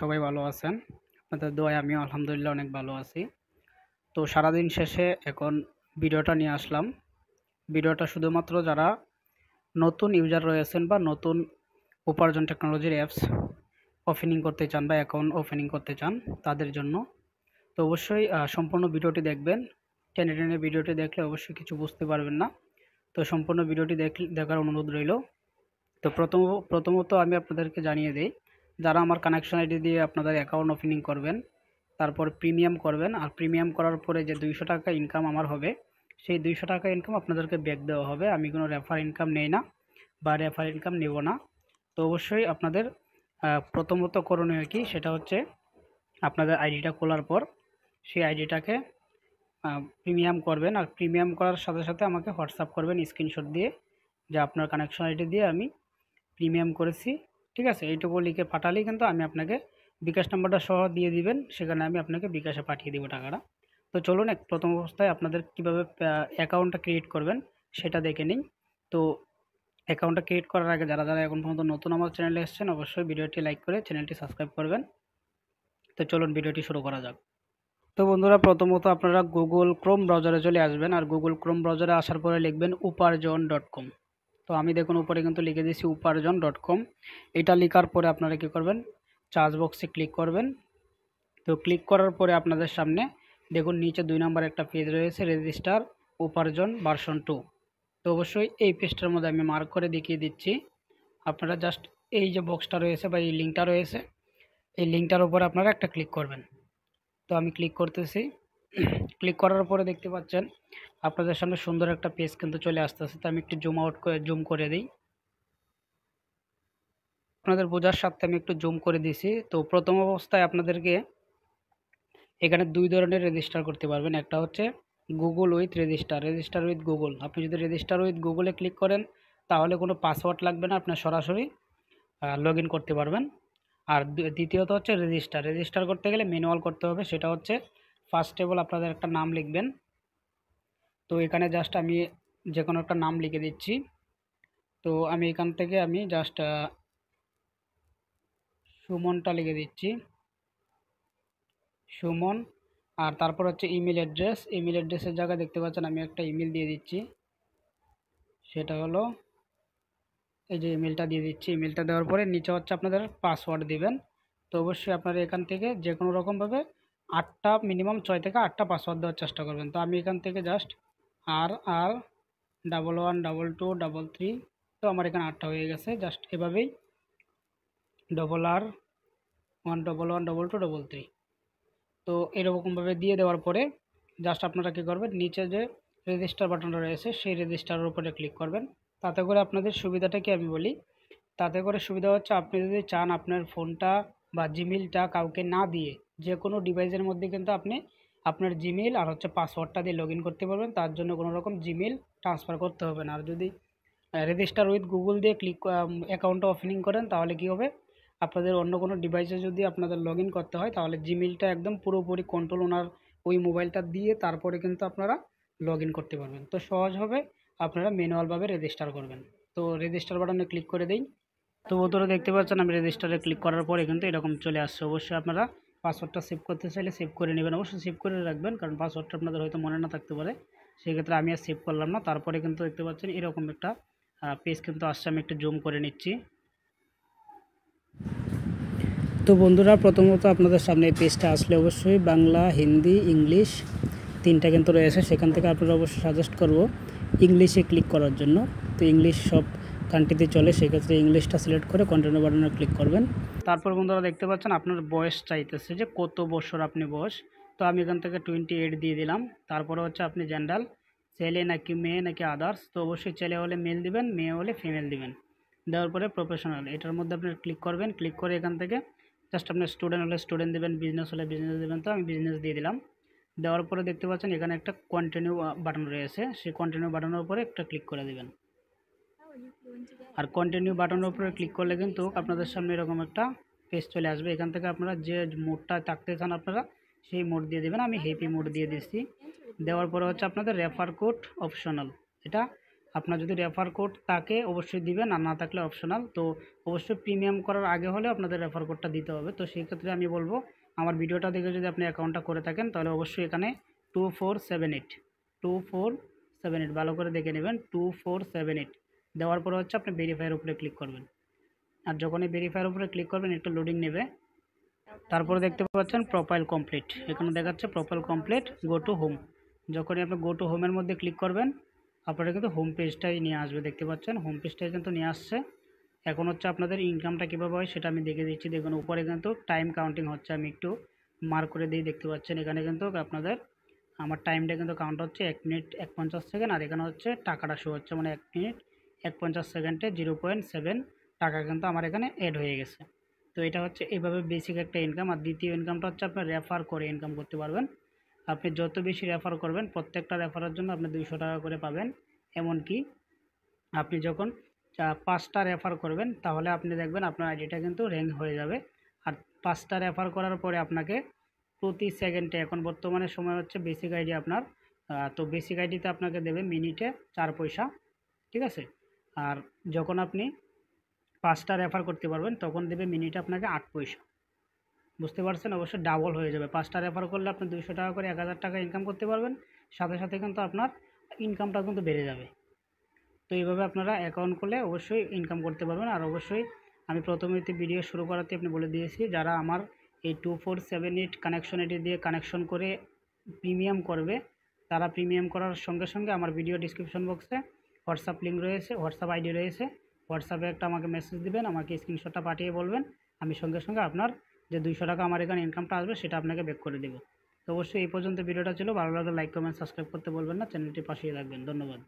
সবাই ভালো আছেন। আপনাদের দোয়ায় আমিও আলহামদুলিল্লাহ অনেক ভালো আছি। তো সারাদিন শেষে এখন ভিডিওটা নিয়ে আসলাম। ভিডিওটা শুধুমাত্র যারা নতুন ইউজার রয়েছেন বা নতুন উপার্জন টেকনোলজির অ্যাপস ওপেনিং করতে চান বা অ্যাকাউন্ট ওপেনিং করতে চান তাদের জন্য। তো অবশ্যই সম্পূর্ণ ভিডিওটি দেখবেন। টেনে টেনে ভিডিওটি দেখলে অবশ্যই কিছু বুঝতে পারবেন না। তো সম্পূর্ণ ভিডিওটি দেখার অনুরোধ রইল। তো প্রথমত আমি আপনাদেরকে জানিয়ে দেই, যারা আমার কানেকশন আইডি দিয়ে আপনাদের অ্যাকাউন্ট ওপেনিং করবেন, তারপর প্রিমিয়াম করবেন, আর প্রিমিয়াম করার পরে যে 200 টাকা ইনকাম আমার হবে, সেই 200 টাকা ইনকাম আপনাদেরকে ব্যাক দেওয়া হবে। আমি কোনো রেফার ইনকাম নেই না বা রেফার ইনকাম নেব না। তো অবশ্যই আপনাদের প্রথমত করণীয় কি, সেটা হচ্ছে আপনাদের আইডিটা খোলার পর সেই আইডিটাকে প্রিমিয়াম করবেন, আর প্রিমিয়াম করার সাথে সাথে আমাকে হোয়াটসঅ্যাপ করবেন স্ক্রিনশট দিয়ে যে আপনার কানেকশন আইডি দিয়ে আমি প্রিমিয়াম করেছি। ঠিক আছে, এইটুকু লিখে পাঠালেই কিন্তু আমি আপনাকে বিকাশ নাম্বারটা সহ দিয়ে দিবেন, সেখানে আমি আপনাকে বিকাশে পাঠিয়ে দেবো টাকাটা। তো চলুন প্রথম অবস্থায় আপনাদের কীভাবে অ্যাকাউন্টটা ক্রিয়েট করবেন সেটা দেখে নিই। তো অ্যাকাউন্টটা ক্রিয়েট করার আগে যারা যারা এখন পর্যন্ত নতুন আমার চ্যানেলে এসেছেন, অবশ্যই ভিডিওটি লাইক করে চ্যানেলটি সাবস্ক্রাইব করবেন। তো চলুন ভিডিওটি শুরু করা যাক। তো বন্ধুরা, প্রথমত আপনারা গুগল ক্রোম ব্রাউজারে চলে আসবেন, আর গুগল ক্রোম ব্রাউজারে আসার পরে লিখবেন uparjon.com। তো আমি দেখুন উপরে কিন্তু লিখে দিয়েছি uparjon.com। এটা লেখার পরে আপনারা কী করবেন, সার্চ বক্সে ক্লিক করবেন। তো ক্লিক করার পরে আপনাদের সামনে দেখুন নিচে 2 নম্বর একটা পেজ রয়েছে, রেজিস্টার উপার্জন ভার্সন 2। তো অবশ্যই এই পেজটার মধ্যে আমি মার্ক করে দেখিয়ে দিচ্ছি। আপনারা জাস্ট এই যে বক্সটা রয়েছে বা এই লিঙ্কটা রয়েছে, এই লিঙ্কটার উপরে আপনারা একটা ক্লিক করবেন। তো আমি ক্লিক করতেছি। ক্লিক করার পরে দেখতে পাচ্ছেন আপনাদের সামনে সুন্দর একটা পেজ কিন্তু চলে আসতেছে। তো আমি একটু জুম করে দিই, আপনাদের বোঝার সাথে আমি একটু জুম করে দিছি। তো প্রথম অবস্থায় আপনাদেরকে এখানে 2 ধরনের রেজিস্টার করতে পারবেন। একটা হচ্ছে Google with register with Google. আপনি যদি রেজিস্টার উইথ গুগলে ক্লিক করেন তাহলে কোনো পাসওয়ার্ড লাগবে না, আপনার সরাসরি লগ ইন করতে পারবেন। আর দ্বিতীয়ত হচ্ছে রেজিস্টার করতে গেলে ম্যানুয়াল করতে হবে। সেটা হচ্ছে ফার্স্ট অফ অল আপনাদের একটা নাম লিখবেন। তো এখানে জাস্ট আমি যে কোনো একটা নাম লিখে দিচ্ছি। তো আমি এখান থেকে আমি জাস্ট সুমনটা লিখে দিচ্ছি, সুমন। আর তারপর হচ্ছে ইমেল অ্যাড্রেসের জায়গায় দেখতে পাচ্ছেন আমি একটা ইমেল দিয়ে দিচ্ছি। সেটা হলো এই যে ইমেলটা দিয়ে দিচ্ছি। ইমেলটা দেওয়ার পরে নিচে হচ্ছে আপনাদের পাসওয়ার্ড দিবেন। তো অবশ্যই আপনারা এখান থেকে যে কোনো রকমভাবে 8টা, মিনিমাম 6 থেকে 8টা পাসওয়ার্ড দেওয়ার চেষ্টা করবেন। তো আমি এখান থেকে জাস্ট RR112233। তো আমার এখানে 8টা হয়ে গেছে। জাস্ট এভাবেই RR11122233। তো এরকমভাবে দিয়ে দেওয়ার পরে জাস্ট আপনারা কী করবেন, নিচে যে রেজিস্টার বাটনটা রয়েছে সেই রেজিস্টারের উপরে ক্লিক করবেন। তাতে করে আপনাদের সুবিধাটা কি আমি বলি, তাতে করে সুবিধা হচ্ছে আপনি যদি চান আপনার ফোনটা বা জিমেলটা কাউকে না দিয়ে যে কোনো ডিভাইসের মধ্যে কিন্তু আপনি আপনার জিমেল আর হচ্ছে পাসওয়ার্ডটা দিয়ে লগ ইন করতে পারবেন। তার জন্য কোনো রকম জিমেল ট্রান্সফার করতে হবে না। আর যদি রেজিস্টার উইথ গুগল দিয়ে অ্যাকাউন্টটা ওপেনিং করেন তাহলে কি হবে, আপনাদের অন্য কোনো ডিভাইসে যদি আপনাদের লগ ইন করতে হয় তাহলে জিমেলটা একদম পুরোপুরি কন্ট্রোল ওনার ওই মোবাইলটা দিয়ে তারপরে কিন্তু আপনারা লগ ইন করতে পারবেন। তো সহজ হবে, আপনারা ম্যানুয়ালভাবে রেজিস্টার করবেন। তো রেজিস্টার বাটনে ক্লিক করে দিই। তো বন্ধুরা দেখতে পাচ্ছেন আমি রেজিস্টারে ক্লিক করার পরে কিন্তু এরকম চলে আসছে। অবশ্যই আপনারা পাসওয়ার্ডটা সেভ করতে চাইলে সেভ করে নেবেন, অবশ্যই সেভ করে রাখবেন, কারণ পাসওয়ার্ডটা আপনাদের হয়তো মনে না থাকতে পারে। সেক্ষেত্রে আমি আর সেভ করলাম না। তারপরে কিন্তু দেখতে পাচ্ছেন এরকম একটা পেজ কিন্তু আসছে। আমি একটু জুম করে নিচ্ছি। তো বন্ধুরা, প্রথমত আপনাদের সামনে এই পেজটা আসলে অবশ্যই বাংলা, হিন্দি, ইংলিশ 3টা কিন্তু রয়েছে। সেখান থেকে আপনারা অবশ্যই সাজেস্ট করব ইংলিশে ক্লিক করার জন্য। তো ইংলিশ সব কান্ট্রিতে চলে, সেক্ষেত্রে ইংলিশটা সিলেক্ট করে কন্টিনিউ বাটনে ক্লিক করবেন। তারপর বন্ধুরা দেখতে পাচ্ছেন আপনার বয়স চাইতেছে যে কত বছর আপনি বয়স। তো আমি এখান থেকে 28 দিয়ে দিলাম। তারপরে হচ্ছে আপনি জেন্ডার, ছেলে নাকি মেয়ে নাকি আদার্স। তো অবশ্যই ছেলে হলে মেল দিবেন, মেয়ে হলে ফিমেল দিবেন। দেওয়ার পরে প্রফেশনাল, এটার মধ্যে আপনি ক্লিক করবেন। ক্লিক করে এখান থেকে জাস্ট আপনার স্টুডেন্ট হলে স্টুডেন্ট দেবেন, বিজনেস হলে বিজনেস দেবেন। তো আমি বিজনেস দিয়ে দিলাম। দেওয়ার পরে দেখতে পাচ্ছেন এখানে একটা কন্টিনিউ বাটন রয়েছে, সেই কন্টিনিউ বাটনের উপরে একটা ক্লিক করে দেবেন। আর কন্টিনিউ বাটনের উপরে ক্লিক করলে কিন্তু আপনাদের সামনে এরকম একটা পেজ চলে আসবে। এখান থেকে আপনারা যে মোডটা থাকতে চান আপনারা সেই মোড দিয়ে দেবেন। আমি হ্যাপি মোড দিয়ে দিচ্ছি। দেওয়ার পরে হচ্ছে আপনাদের রেফার কোড অপশনাল, এটা আপনার যদি রেফার কোড থাকে অবশ্যই দিবেন, আর না থাকলে অপশনাল। তো অবশ্যই প্রিমিয়াম করার আগে হলে আপনাদের রেফার কোডটা দিতে হবে। তো সেই ক্ষেত্রে আমি বলবো আমার ভিডিওটা দেখে যদি আপনি অ্যাকাউন্টটা করে থাকেন তাহলে অবশ্যই এখানে 2478 ভালো করে দেখে নেবেন। 2478 দেওয়ার পরে হচ্ছে আপনি ভেরিফাইয়ের উপরে ক্লিক করবেন। আর যখনই ভেরিফাইয়ের উপরে ক্লিক করবেন একটু লোডিং নেবে। তারপরে দেখতে পাচ্ছেন প্রোফাইল কমপ্লিট, এখানে দেখাচ্ছে profile complete, go to home. যখনই আপনি গো টু হোমের মধ্যে ক্লিক করবেন আপনারা কিন্তু হোম পেজটাই নিয়ে আসবে। দেখতে পাচ্ছেন হোম পেজটাই কিন্তু নিয়ে আসছে। এখন হচ্ছে আপনাদের ইনকামটা কীভাবে হয় সেটা আমি দেখে দিচ্ছি। দেখুন উপরে কিন্তু টাইম কাউন্টিং হচ্ছে, আমি একটু মার্ক করে দিই। দেখতে পাচ্ছেন এখানে কিন্তু আপনাদের আমার টাইমটা কিন্তু কাউন্ট হচ্ছে 1 মিনিট 51 সেকেন্ড, আর এখানে হচ্ছে টাকাটা শো হচ্ছে, মানে 1 মিনিট 51 সেকেন্ডে 0.7 টাকা কিন্তু আমার এখানে অ্যাড হয়ে গেছে। তো এটা হচ্ছে এইভাবে বেসিক একটা ইনকাম। আর দ্বিতীয় ইনকামটা হচ্ছে আপনার রেফার করে ইনকাম করতে পারবেন। আপনি যত বেশি রেফার করবেন প্রত্যেকটা রেফারের জন্য আপনি 200 টাকা করে পাবেন। এমনকি আপনি যখন 5টা রেফার করবেন তাহলে আপনি দেখবেন আপনার আইডিটা কিন্তু র্যাঙ্ক হয়ে যাবে। আর 5টা রেফার করার পরে আপনাকে প্রতি সেকেন্ডে, এখন বর্তমানে সময় হচ্ছে বেসিক আইডি আপনার, তো বেসিক আইডিতে আপনাকে দেবে মিনিটে 4 পয়সা, ঠিক আছে। আর যখন আপনি 5টা রেফার করতে পারবেন তখন দেবে মিনিটে আপনাকে 8 পয়সা। বুঝতে পারছেন? অবশ্যই ডাবল হয়ে যাবে। 5টা রেফার করলে আপনি 200 টাকা করে 1000 টাকা ইনকাম করতে পারবেন। সাথে সাথে কিন্তু আপনার ইনকামটা কিন্তু বেড়ে যাবে। তো এইভাবে আপনারা অ্যাকাউন্ট খুলে অবশ্যই ইনকাম করতে পারবেন। আর অবশ্যই আমি প্রথমেতে ভিডিও শুরু করাতে আপনি বলে দিয়েছি, যারা আমার এই 2478 কানেকশন আইডি দিয়ে কানেকশন করে প্রিমিয়াম করবে, তারা প্রিমিয়াম করার সঙ্গে সঙ্গে আমার ভিডিও ডিসক্রিপশন বক্সে হোয়াটসঅ্যাপ লিঙ্ক রয়েছে, হোয়াটসঅ্যাপ আইডি রয়েছে। হোয়াটসঅ্যাপে একটা আমাকে মেসেজ দিবেন, আমাকে স্ক্রিনশটটা পাঠিয়ে বলবেন, আমি সঙ্গে সঙ্গে আপনার যে 200 টাকা আমার এখানে ইনকামটা আসবে সেটা আপনাকে ব্যাক করে দেবো। তো অবশ্যই এই পর্যন্ত ভিডিওটা ছিল। ভালো লাগলে লাইক কমেন্ট সাবস্ক্রাইব করতে বলবেন না, চ্যানেলটি পাশে রাখবেন। ধন্যবাদ।